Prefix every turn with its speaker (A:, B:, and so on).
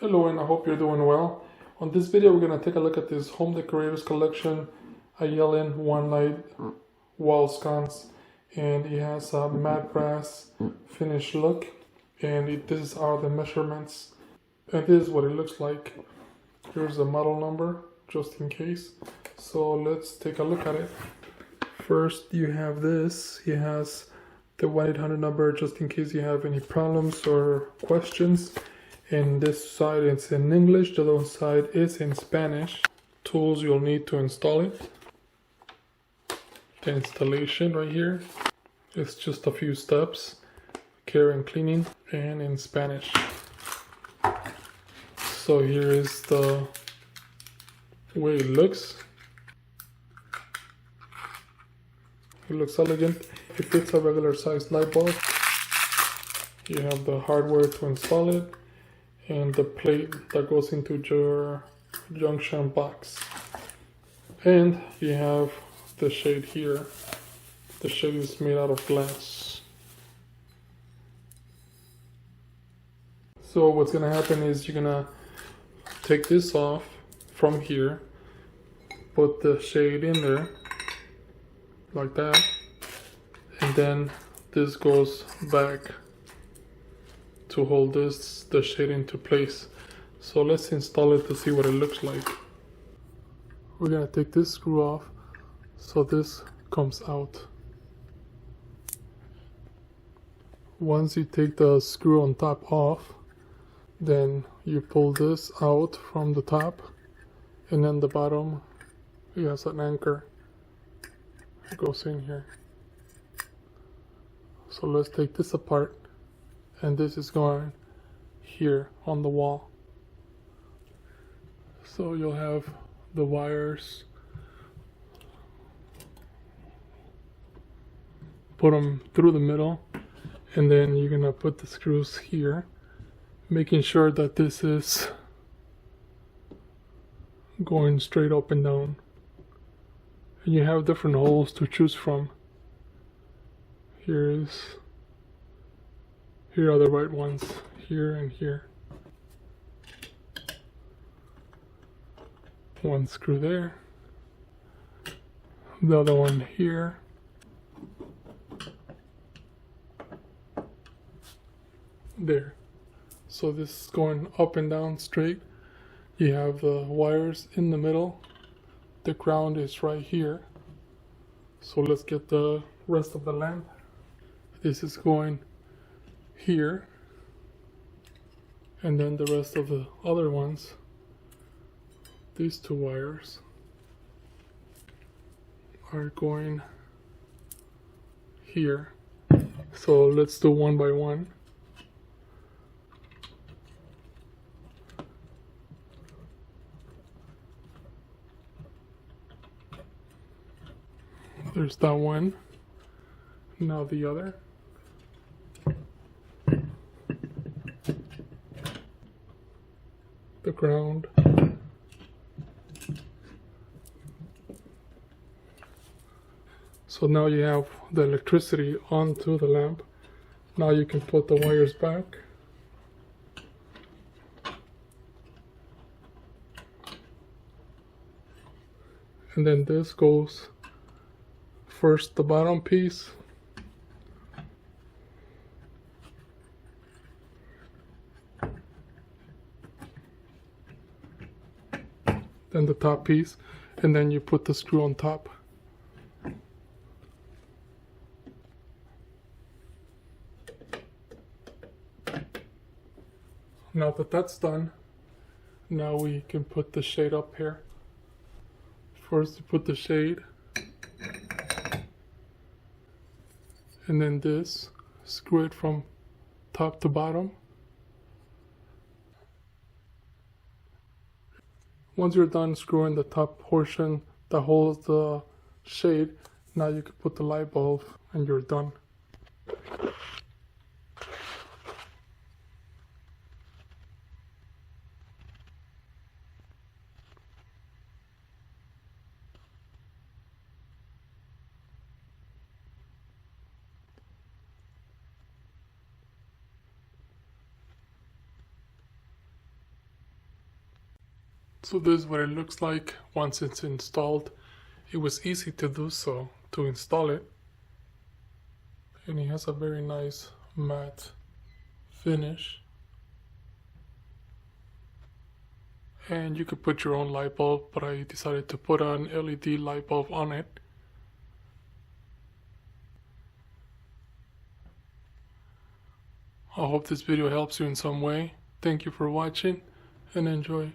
A: Hello, and I hope you're doing well. On this video, we're going to take a look at this Home Decorators Collection Ayelen one light wall sconce, and it has a matte brass finish look, and these are the measurements, and this is what it looks like. Here's the model number just in case, so let's take a look at it. First, you have this. It has the 1-800 number just in case you have any problems or questions. And this side it's in English, the other side is in Spanish. Tools you'll need to install it. The installation right here. It's just a few steps. Care and cleaning, and in Spanish. So here is the way it looks. It looks elegant. It fits a regular sized light bulb. You have the hardware to install it, and the plate that goes into your junction box. And you have the shade here. The shade is made out of glass. So what's gonna happen is you're gonna take this off from here, put the shade in there like that, and then this goes back to hold the shade into place. So let's install it to see what it looks like. We're gonna take this screw off so this comes out. Once you take the screw on top off, then you pull this out from the top, and then the bottom it has an anchor. It goes in here. So let's take this apart, and this is going here on the wall. So you'll have the wires, put them through the middle, and then you're gonna put the screws here, making sure that this is going straight up and down. And you have different holes to choose from. Here are the right ones, here and here. One screw there, the other one here, there. So this is going up and down straight. You have the wires in the middle. The ground is right here. So let's get the rest of the lamp. This is going here, and then the rest of the other ones, these two wires, are going here. So let's do one by one. There's that one. Now the other. The ground. So now you have the electricity onto the lamp. Now you can put the wires back. And then this goes first the bottom piece, then the top piece, and then you put the screw on top. Now that that's done, now we can put the shade up here. First you put the shade, and then this, screw it from top to bottom. Once you're done screwing the top portion that holds the shade, now you can put the light bulb and you're done. So this is what it looks like once it's installed. It was easy to do so, to install it. And it has a very nice matte finish. And you could put your own light bulb, but I decided to put an LED light bulb on it. I hope this video helps you in some way. Thank you for watching and enjoy.